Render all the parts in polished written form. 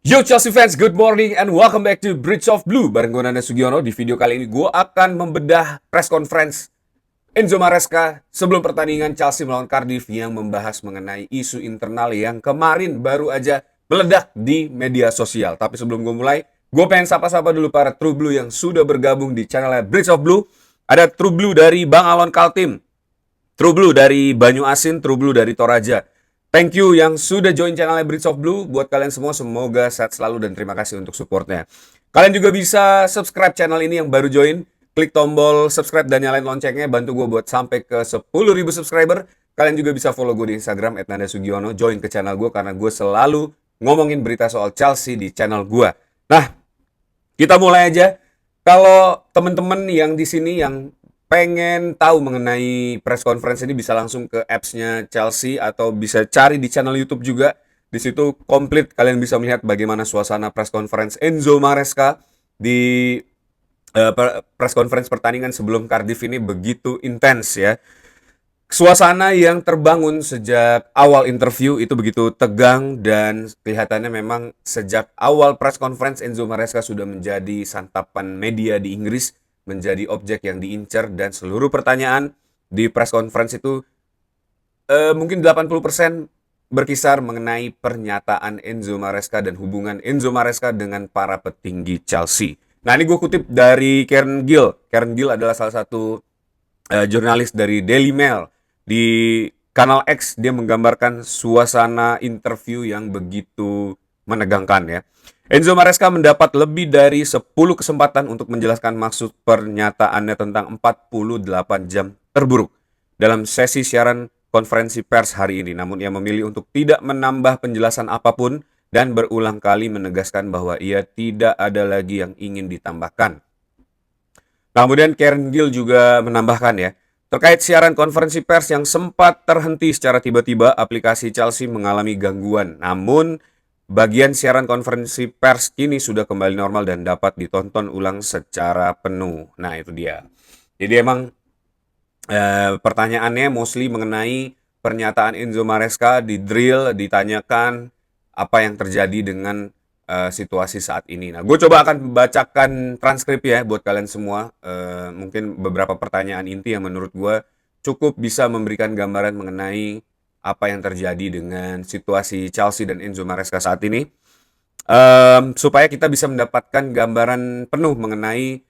Yo Chelsea fans, good morning and welcome back to Bridge of Blue. Bareng gue Nanda Sugiono. Di video kali ini gue akan membedah press conference Enzo Maresca sebelum pertandingan Chelsea melawan Cardiff yang membahas mengenai isu internal yang kemarin baru aja meledak di media sosial. Tapi sebelum gue mulai, gue pengen sapa-sapa dulu para True Blue yang sudah bergabung di channelnya Bridge of Blue. Ada True Blue dari Bang Alon Kaltim, True Blue dari Banyu Asin, True Blue dari Toraja. Thank you yang sudah join channelnya Bridge of Blue. Buat kalian semua, semoga sehat selalu dan terima kasih untuk supportnya. Kalian juga bisa subscribe channel ini yang baru join. Klik tombol subscribe dan nyalain loncengnya. Bantu gue buat sampai ke 10.000 subscriber. Kalian juga bisa follow gue di Instagram @nandasugiono. Join ke channel gue karena gue selalu ngomongin berita soal Chelsea di channel gue. Nah, kita mulai aja. Kalau temen-temen yang di sini yang pengen tahu mengenai press conference ini bisa langsung ke apps-nya Chelsea atau bisa cari di channel YouTube juga. Di situ komplit kalian bisa melihat bagaimana suasana press conference Enzo Maresca di press conference pertandingan sebelum Cardiff ini begitu intens ya. Suasana yang terbangun sejak awal interview itu begitu tegang dan kelihatannya memang sejak awal press conference Enzo Maresca sudah menjadi santapan media di Inggris, menjadi objek yang diincar dan seluruh pertanyaan di press conference itu mungkin 80% berkisar mengenai pernyataan Enzo Maresca dan hubungan Enzo Maresca dengan para petinggi Chelsea. Nah, ini gue kutip dari Karen Gill. Karen Gill adalah salah satu jurnalis dari Daily Mail. Di kanal X dia menggambarkan suasana interview yang begitu menegangkan ya. Enzo Maresca mendapat lebih dari 10 kesempatan untuk menjelaskan maksud pernyataannya tentang 48 jam terburuk dalam sesi siaran konferensi pers hari ini. Namun ia memilih untuk tidak menambah penjelasan apapun dan berulang kali menegaskan bahwa ia tidak ada lagi yang ingin ditambahkan. Nah, kemudian Karen Gill juga menambahkan ya, terkait siaran konferensi pers yang sempat terhenti secara tiba-tiba, aplikasi Chelsea mengalami gangguan. Namun, bagian siaran konferensi pers kini sudah kembali normal dan dapat ditonton ulang secara penuh. Nah, itu dia. Jadi emang pertanyaannya mostly mengenai pernyataan Enzo Maresca di drill, ditanyakan apa yang terjadi dengan situasi saat ini. Nah, gue coba akan bacakan transkrip ya buat kalian semua. Mungkin beberapa pertanyaan inti yang menurut gue cukup bisa memberikan gambaran mengenai apa yang terjadi dengan situasi Chelsea dan Enzo Maresca saat ini. Supaya kita bisa mendapatkan gambaran penuh mengenai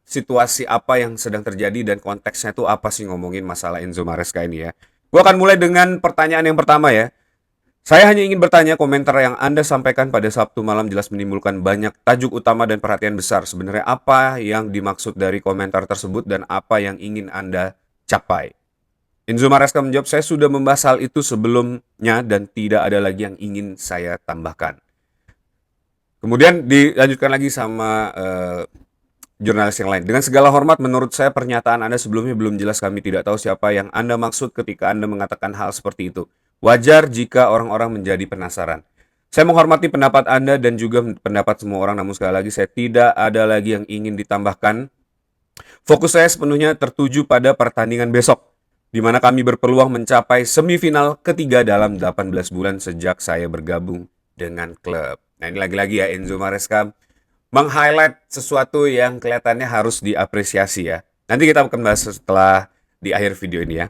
situasi apa yang sedang terjadi dan konteksnya itu apa sih ngomongin masalah Enzo Maresca ini ya. Gue akan mulai dengan pertanyaan yang pertama ya. Saya hanya ingin bertanya, komentar yang Anda sampaikan pada Sabtu malam jelas menimbulkan banyak tajuk utama dan perhatian besar. Sebenarnya apa yang dimaksud dari komentar tersebut dan apa yang ingin Anda capai? Enzo Maresca menjawab, saya sudah membahas hal itu sebelumnya dan tidak ada lagi yang ingin saya tambahkan. Kemudian dilanjutkan lagi sama jurnalis yang lain. Dengan segala hormat, menurut saya pernyataan Anda sebelumnya belum jelas. Kami tidak tahu siapa yang Anda maksud ketika Anda mengatakan hal seperti itu. Wajar jika orang-orang menjadi penasaran. Saya menghormati pendapat Anda dan juga pendapat semua orang, namun sekali lagi saya tidak ada lagi yang ingin ditambahkan. Fokus saya sepenuhnya tertuju pada pertandingan besok, di mana kami berpeluang mencapai semifinal ketiga dalam 18 bulan sejak saya bergabung dengan klub. Nah, ini lagi-lagi ya, Enzo Maresca meng-highlight sesuatu yang kelihatannya harus diapresiasi ya. Nanti kita akan bahas setelah di akhir video ini ya.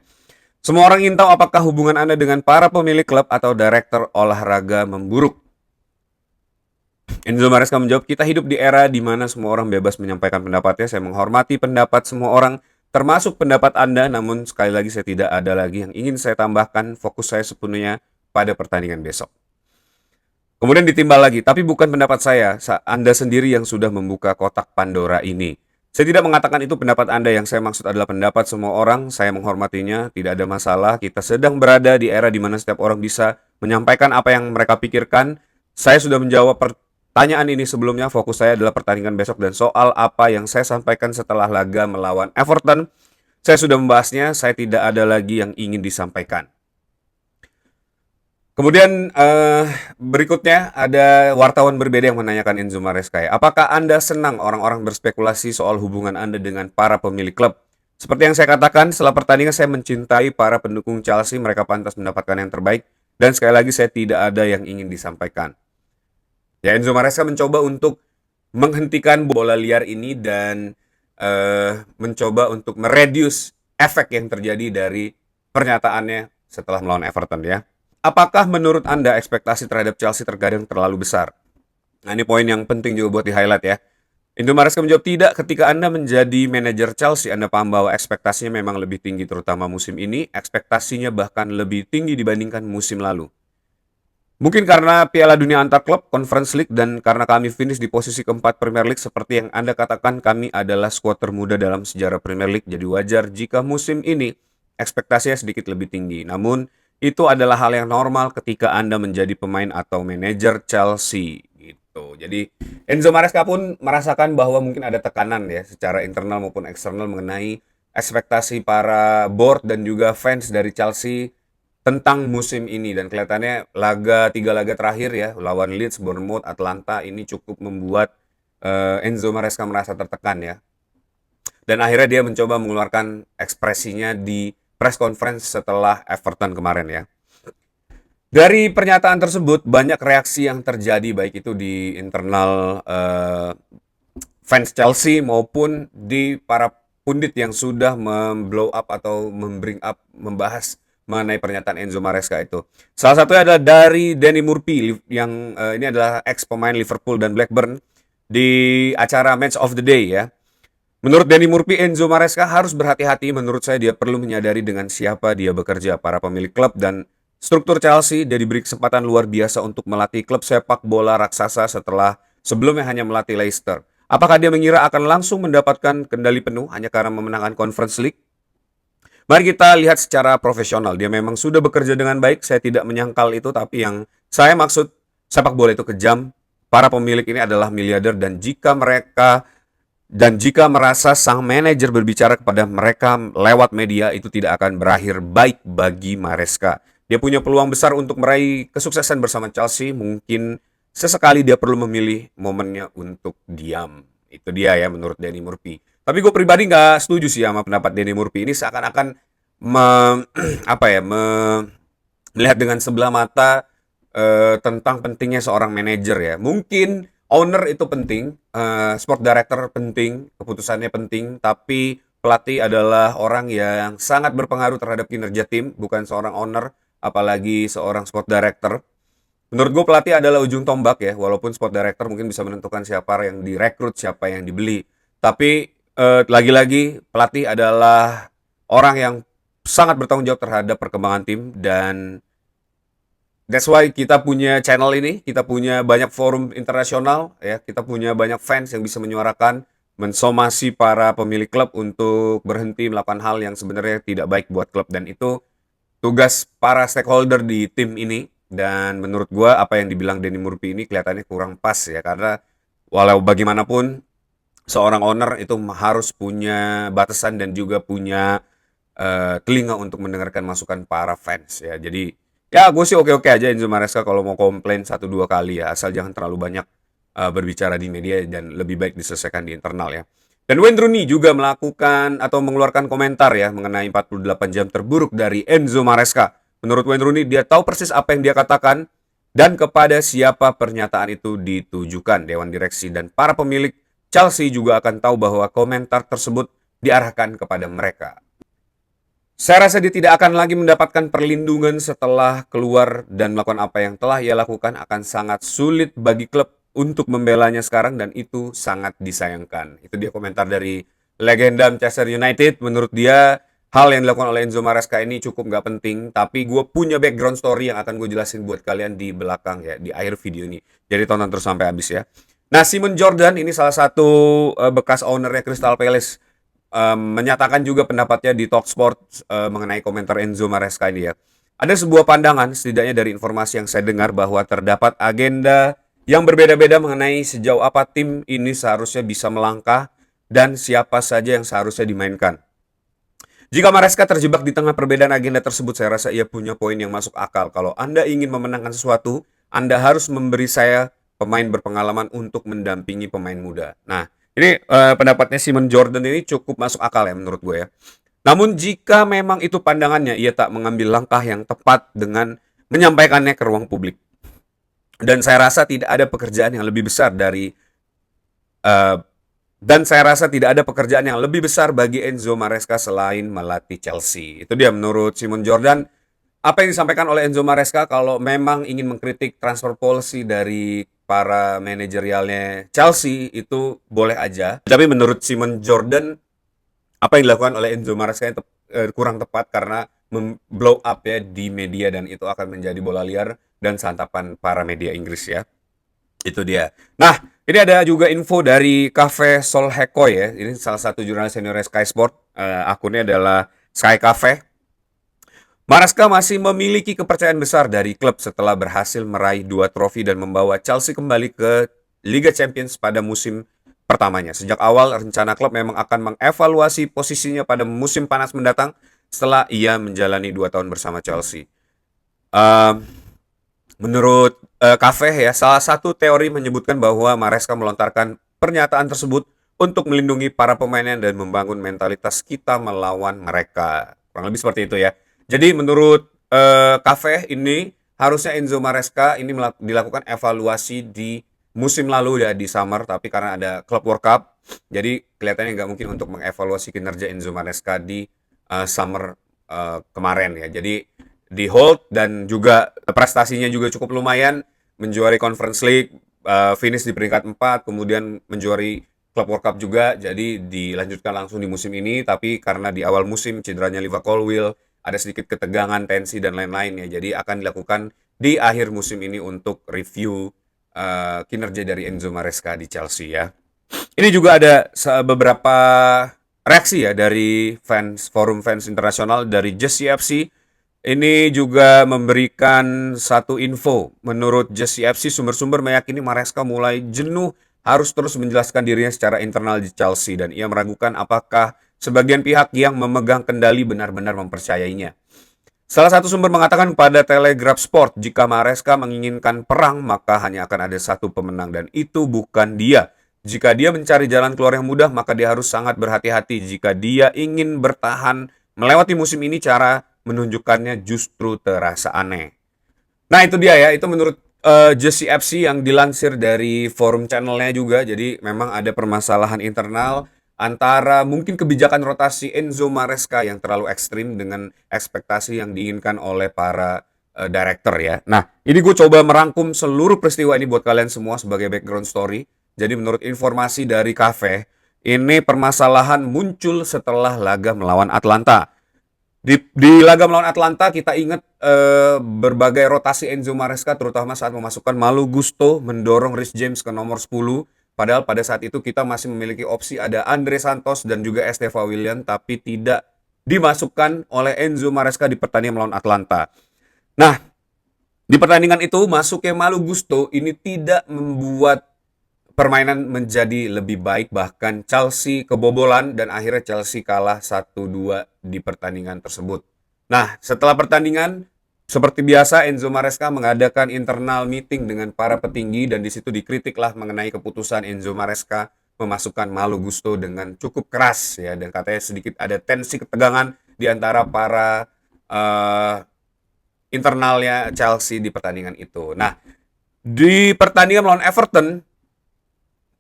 Semua orang ingin tahu apakah hubungan Anda dengan para pemilik klub atau direktur olahraga memburuk. Enzo Maresca menjawab, kita hidup di era di mana semua orang bebas menyampaikan pendapatnya. Saya menghormati pendapat semua orang, termasuk pendapat Anda. Namun sekali lagi saya tidak ada lagi yang ingin saya tambahkan. Fokus saya sepenuhnya pada pertandingan besok. Kemudian ditimbal lagi, tapi bukan pendapat saya. Anda sendiri yang sudah membuka kotak Pandora ini. Saya tidak mengatakan itu pendapat Anda, yang saya maksud adalah pendapat semua orang. Saya menghormatinya, tidak ada masalah. Kita sedang berada di era di mana setiap orang bisa menyampaikan apa yang mereka pikirkan. Saya sudah menjawab pertanyaan ini sebelumnya. Fokus saya adalah pertandingan besok dan soal apa yang saya sampaikan setelah laga melawan Everton. Saya sudah membahasnya, saya tidak ada lagi yang ingin disampaikan. Kemudian berikutnya ada wartawan berbeda yang menanyakan Enzo Maresca. Apakah Anda senang orang-orang berspekulasi soal hubungan Anda dengan para pemilik klub? Seperti yang saya katakan, setelah pertandingan saya mencintai para pendukung Chelsea, mereka pantas mendapatkan yang terbaik. Dan sekali lagi saya tidak ada yang ingin disampaikan. Ya, Enzo Maresca mencoba untuk menghentikan bola liar ini dan mencoba untuk mereduce efek yang terjadi dari pernyataannya setelah melawan Everton ya. Apakah menurut Anda ekspektasi terhadap Chelsea terkadang terlalu besar? Nah, ini poin yang penting juga buat di-highlight ya. Enzo Maresca menjawab tidak, ketika Anda menjadi manajer Chelsea, Anda paham bahwa ekspektasinya memang lebih tinggi terutama musim ini, ekspektasinya bahkan lebih tinggi dibandingkan musim lalu. Mungkin karena Piala Dunia antar klub, Conference League, dan karena kami finish di posisi keempat Premier League, seperti yang Anda katakan, kami adalah skuad termuda dalam sejarah Premier League, jadi wajar jika musim ini ekspektasinya sedikit lebih tinggi. Namun, itu adalah hal yang normal ketika Anda menjadi pemain atau manajer Chelsea. Gitu. Jadi, Enzo Maresca pun merasakan bahwa mungkin ada tekanan ya, secara internal maupun eksternal mengenai ekspektasi para board dan juga fans dari Chelsea tentang musim ini, dan kelihatannya tiga laga terakhir ya lawan Leeds, Bournemouth, Atlanta ini cukup membuat Enzo Maresca merasa tertekan ya, dan akhirnya dia mencoba mengeluarkan ekspresinya di press conference setelah Everton kemarin ya. Dari pernyataan tersebut banyak reaksi yang terjadi baik itu di internal fans Chelsea maupun di para pundit yang sudah memblow up atau membahas mengenai pernyataan Enzo Maresca itu. Salah satunya adalah dari Danny Murphy yang ini adalah ex pemain Liverpool dan Blackburn di acara Match of the Day ya. Menurut Danny Murphy, Enzo Maresca harus berhati-hati. Menurut saya dia perlu menyadari dengan siapa dia bekerja. Para pemilik klub dan struktur Chelsea dia diberi kesempatan luar biasa untuk melatih klub sepak bola raksasa setelah sebelumnya hanya melatih Leicester. Apakah dia mengira akan langsung mendapatkan kendali penuh hanya karena memenangkan Conference League? Mari kita lihat secara profesional. Dia memang sudah bekerja dengan baik. Saya tidak menyangkal itu, tapi yang saya maksud sepak bola itu kejam. Para pemilik ini adalah miliarder dan jika merasa sang manajer berbicara kepada mereka lewat media, itu tidak akan berakhir baik bagi Maresca. Dia punya peluang besar untuk meraih kesuksesan bersama Chelsea. Mungkin sesekali dia perlu memilih momennya untuk diam. Itu dia ya menurut Danny Murphy. Tapi gue pribadi nggak setuju sih sama pendapat Danny Murphy ini, seakan-akan apa ya, melihat dengan sebelah mata tentang pentingnya seorang manajer ya. Mungkin owner itu penting, sport director penting, keputusannya penting, tapi pelatih adalah orang yang sangat berpengaruh terhadap kinerja tim, bukan seorang owner, apalagi seorang sport director. Menurut gue pelatih adalah ujung tombak ya, walaupun sport director mungkin bisa menentukan siapa yang direkrut, siapa yang dibeli. Tapi lagi-lagi pelatih adalah orang yang sangat bertanggung jawab terhadap perkembangan tim, dan that's why kita punya channel ini, kita punya banyak forum internasional, ya, kita punya banyak fans yang bisa menyuarakan, mensomasi para pemilik klub untuk berhenti melakukan hal yang sebenarnya tidak baik buat klub, dan itu tugas para stakeholder di tim ini. Dan menurut gua apa yang dibilang Danny Murphy ini kelihatannya kurang pas ya, karena walau bagaimanapun seorang owner itu harus punya batasan dan juga punya telinga untuk mendengarkan masukan para fans ya. Jadi ya gue sih oke-oke aja Enzo Maresca kalau mau komplain 1-2 kali ya, asal jangan terlalu banyak berbicara di media dan lebih baik diselesaikan di internal ya. Dan Wayne Rooney juga melakukan atau mengeluarkan komentar ya mengenai 48 jam terburuk dari Enzo Maresca. Menurut Wayne Rooney, dia tahu persis apa yang dia katakan dan kepada siapa pernyataan itu ditujukan. Dewan direksi dan para pemilik Chelsea juga akan tahu bahwa komentar tersebut diarahkan kepada mereka. Saya rasa dia tidak akan lagi mendapatkan perlindungan setelah keluar dan melakukan apa yang telah ia lakukan. Akan sangat sulit bagi klub untuk membelanya sekarang, dan itu sangat disayangkan. Itu dia komentar dari legenda Manchester United. Menurut dia, hal yang dilakukan oleh Enzo Maresca ini cukup nggak penting, tapi gue punya background story yang akan gue jelasin buat kalian di belakang ya, di akhir video ini. Jadi tonton terus sampai habis ya. Nah, Simon Jordan ini salah satu bekas ownernya Crystal Palace menyatakan juga pendapatnya di Talksport mengenai komentar Enzo Maresca ini ya. Ada sebuah pandangan, setidaknya dari informasi yang saya dengar, bahwa terdapat agenda yang berbeda-beda mengenai sejauh apa tim ini seharusnya bisa melangkah dan siapa saja yang seharusnya dimainkan. Jika Maresca terjebak di tengah perbedaan agenda tersebut, saya rasa ia punya poin yang masuk akal. Kalau Anda ingin memenangkan sesuatu, Anda harus memberi saya pemain berpengalaman untuk mendampingi pemain muda. Nah, ini pendapatnya Simon Jordan ini cukup masuk akal ya menurut gue ya. Namun jika memang itu pandangannya, ia tak mengambil langkah yang tepat dengan menyampaikannya ke ruang publik. Dan saya rasa tidak ada pekerjaan yang lebih besar eh, dan saya rasa tidak ada pekerjaan yang lebih besar bagi Enzo Maresca selain melatih Chelsea. Itu dia menurut Simon Jordan. Apa yang disampaikan oleh Enzo Maresca kalau memang ingin mengkritik transfer policy dari para manajerialnya Chelsea itu boleh aja. Tapi menurut Simon Jordan, apa yang dilakukan oleh Enzo Maresca kurang tepat karena blow up ya di media dan itu akan menjadi bola liar dan santapan para media Inggris ya. Itu dia. Nah, ini ada juga info dari Cafe Solhekoy ya. Ini salah satu jurnalis senior Sky Sport. Akunnya adalah Sky Cafe. Maresca masih memiliki kepercayaan besar dari klub setelah berhasil meraih 2 trofi dan membawa Chelsea kembali ke Liga Champions pada musim pertamanya. Sejak awal, rencana klub memang akan mengevaluasi posisinya pada musim panas mendatang setelah ia menjalani 2 tahun bersama Chelsea. Menurut Cafe ya, salah satu teori menyebutkan bahwa Maresca melontarkan pernyataan tersebut untuk melindungi para pemainnya dan membangun mentalitas kita melawan mereka. Kurang lebih seperti itu ya. Jadi menurut Cafe ini harusnya Enzo Maresca ini dilakukan evaluasi di musim lalu ya di summer, tapi karena ada Club World Cup, jadi kelihatannya nggak mungkin untuk mengevaluasi kinerja Enzo Maresca di summer kemarin ya. Jadi di hold dan juga prestasinya juga cukup lumayan, menjuari Conference League, finish di peringkat 4, kemudian menjuari Club World Cup juga, jadi dilanjutkan langsung di musim ini, tapi karena di awal musim cederanya Liva Colwill, ada sedikit ketegangan, tensi, dan lain-lain ya, jadi akan dilakukan di akhir musim ini untuk review kinerja dari Enzo Maresca di Chelsea ya. Ini juga ada beberapa reaksi ya dari forum fans internasional dari Jersey FC. Ini juga memberikan satu info. Menurut Jersey FC, sumber-sumber meyakini Maresca mulai jenuh harus terus menjelaskan dirinya secara internal di Chelsea dan ia meragukan apakah sebagian pihak yang memegang kendali benar-benar mempercayainya. Salah satu sumber mengatakan pada Telegraph Sport, jika Maresca menginginkan perang, maka hanya akan ada satu pemenang dan itu bukan dia. Jika dia mencari jalan keluar yang mudah, maka dia harus sangat berhati-hati. Jika dia ingin bertahan melewati musim ini, cara menunjukkannya justru terasa aneh. Nah itu dia ya, itu menurut Jersey FC yang dilansir dari forum channelnya juga. Jadi memang ada permasalahan internal antara mungkin kebijakan rotasi Enzo Maresca yang terlalu ekstrim dengan ekspektasi yang diinginkan oleh para director ya. Nah ini gue coba merangkum seluruh peristiwa ini buat kalian semua sebagai background story. Jadi menurut informasi dari Cafe, ini permasalahan muncul setelah laga melawan Atlanta. Di laga melawan Atlanta kita ingat berbagai rotasi Enzo Maresca terutama saat memasukkan Malo Gusto mendorong Reece James ke nomor 10. Padahal pada saat itu kita masih memiliki opsi ada Andre Santos dan juga Esteva Willian tapi tidak dimasukkan oleh Enzo Maresca di pertandingan melawan Atlanta. Nah, di pertandingan itu masuknya Malo Gusto ini tidak membuat permainan menjadi lebih baik, bahkan Chelsea kebobolan dan akhirnya Chelsea kalah 1-2 di pertandingan tersebut. Nah, setelah pertandingan seperti biasa Enzo Maresca mengadakan internal meeting dengan para petinggi dan di situ dikritiklah mengenai keputusan Enzo Maresca memasukkan Malo Gusto dengan cukup keras ya dan katanya sedikit ada tensi ketegangan di antara para internalnya Chelsea di pertandingan itu. Nah, di pertandingan melawan Everton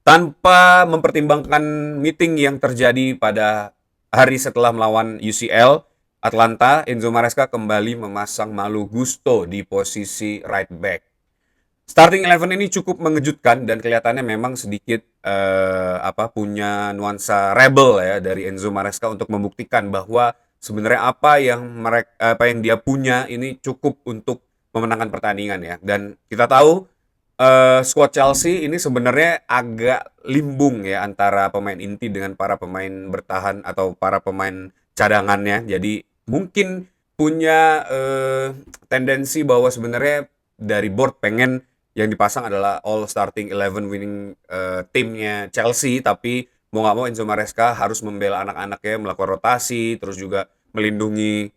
tanpa mempertimbangkan meeting yang terjadi pada hari setelah melawan UCL, Atlanta, Enzo Maresca kembali memasang Malo Gusto di posisi right back. Starting 11 ini cukup mengejutkan dan kelihatannya memang sedikit punya nuansa rebel ya dari Enzo Maresca untuk membuktikan bahwa sebenarnya apa yang dia punya ini cukup untuk memenangkan pertandingan ya. Dan kita tahu squad Chelsea ini sebenarnya agak limbung ya antara pemain inti dengan para pemain bertahan atau para pemain cadangannya. Jadi mungkin punya tendensi bahwa sebenarnya dari board pengen yang dipasang adalah all starting 11 winning timnya Chelsea, tapi mau nggak mau Enzo Maresca harus membela anak-anaknya melakukan rotasi, terus juga melindungi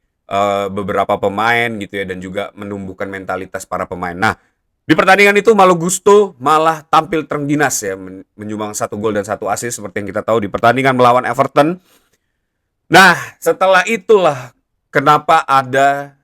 beberapa pemain gitu ya dan juga menumbuhkan mentalitas para pemain. Nah, di pertandingan itu Malo Gusto malah tampil terengginas ya, menyumbang 1 gol dan 1 assist seperti yang kita tahu di pertandingan melawan Everton. Nah, setelah itulah kenapa ada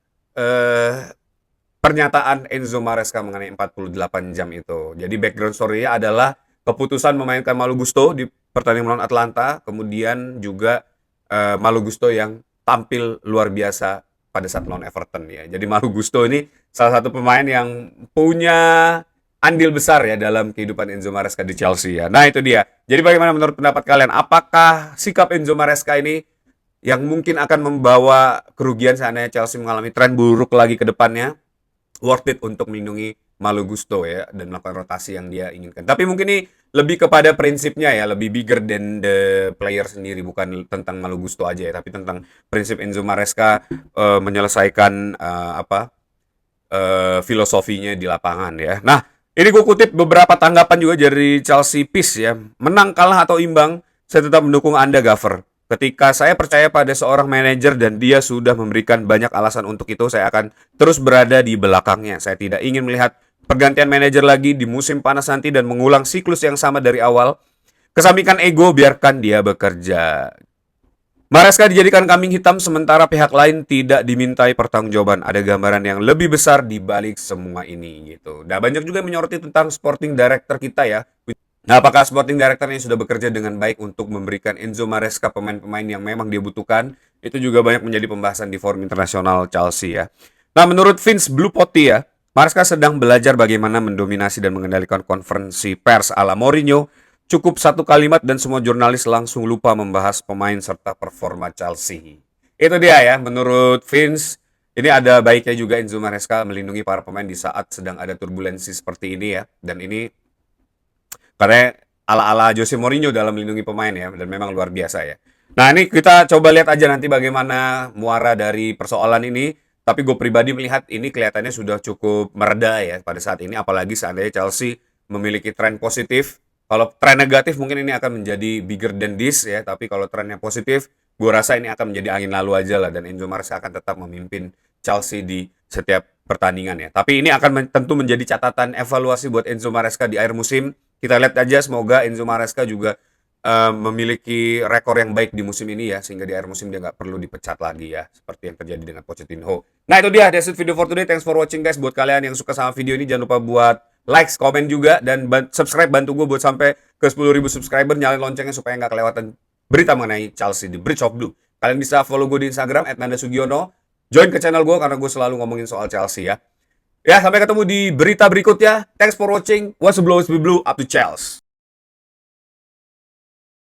pernyataan Enzo Maresca mengenai 48 jam itu. Jadi background story-nya adalah keputusan memainkan Malo Gusto di pertandingan melawan Atlanta, kemudian juga Malo Gusto yang tampil luar biasa pada saat melawan Everton ya. Jadi Malo Gusto ini salah satu pemain yang punya andil besar ya dalam kehidupan Enzo Maresca di Chelsea ya. Nah itu dia. Jadi bagaimana menurut pendapat kalian? Apakah sikap Enzo Maresca ini yang mungkin akan membawa kerugian seandainya Chelsea mengalami tren buruk lagi ke depannya? Worth it untuk melindungi Malo Gusto ya dan melakukan rotasi yang dia inginkan. Tapi mungkin ini lebih kepada prinsipnya ya, lebih bigger than the player sendiri, bukan tentang Malo Gusto aja ya, tapi tentang prinsip Enzo Maresca menyelesaikan filosofinya di lapangan ya. Nah, ini gue kutip beberapa tanggapan juga dari Chelsea Peace ya. Menang, kalah atau imbang, saya tetap mendukung Anda, Gaffer. Ketika saya percaya pada seorang manajer dan dia sudah memberikan banyak alasan untuk itu, saya akan terus berada di belakangnya. Saya tidak ingin melihat pergantian manajer lagi di musim panas nanti dan mengulang siklus yang sama dari awal. Kesampingkan ego, biarkan dia bekerja. Maresca dijadikan kambing hitam sementara pihak lain tidak dimintai pertanggungjawaban. Ada gambaran yang lebih besar di balik semua ini gitu. Nah, banyak juga yang menyoroti tentang sporting director kita ya. Nah, apakah sporting director ini sudah bekerja dengan baik untuk memberikan Enzo Maresca pemain-pemain yang memang dia butuhkan? Itu juga banyak menjadi pembahasan di forum internasional Chelsea ya. Nah, menurut Vince Blue Potty ya, Maresca sedang belajar bagaimana mendominasi dan mengendalikan konferensi pers ala Mourinho. Cukup satu kalimat dan semua jurnalis langsung lupa membahas pemain serta performa Chelsea. Itu dia ya, menurut Vince. Ini ada baiknya juga Enzo Maresca melindungi para pemain di saat sedang ada turbulensi seperti ini ya. Dan ini karena ala-ala Jose Mourinho dalam melindungi pemain ya, dan memang luar biasa ya. Nah ini kita coba lihat aja nanti bagaimana muara dari persoalan ini. Tapi gue pribadi melihat ini kelihatannya sudah cukup mereda ya pada saat ini. Apalagi seandainya Chelsea memiliki tren positif. Kalau tren negatif mungkin ini akan menjadi bigger than this ya. Tapi kalau trennya positif, gue rasa ini akan menjadi angin lalu aja lah. Dan Enzo Maresca akan tetap memimpin Chelsea di setiap pertandingan ya. Tapi ini akan tentu menjadi catatan evaluasi buat Enzo Maresca di akhir musim. Kita lihat aja, semoga Enzo Maresca juga memiliki rekor yang baik di musim ini ya, sehingga di akhir musim dia nggak perlu dipecat lagi ya, seperti yang terjadi dengan Pochettino. Nah itu dia, that's it video for today. Thanks for watching guys. Buat kalian yang suka sama video ini, jangan lupa buat like, komen juga, dan subscribe, bantu gue buat sampai ke 10.000 subscriber. Nyalain loncengnya supaya nggak kelewatan berita mengenai Chelsea di Bridge of Blue. Kalian bisa follow gue di Instagram @nandasugiono. Join ke channel gue karena gue selalu ngomongin soal Chelsea ya. Ya, sampai ketemu di berita berikutnya. Thanks for watching. What's the blue, up to Chelsea.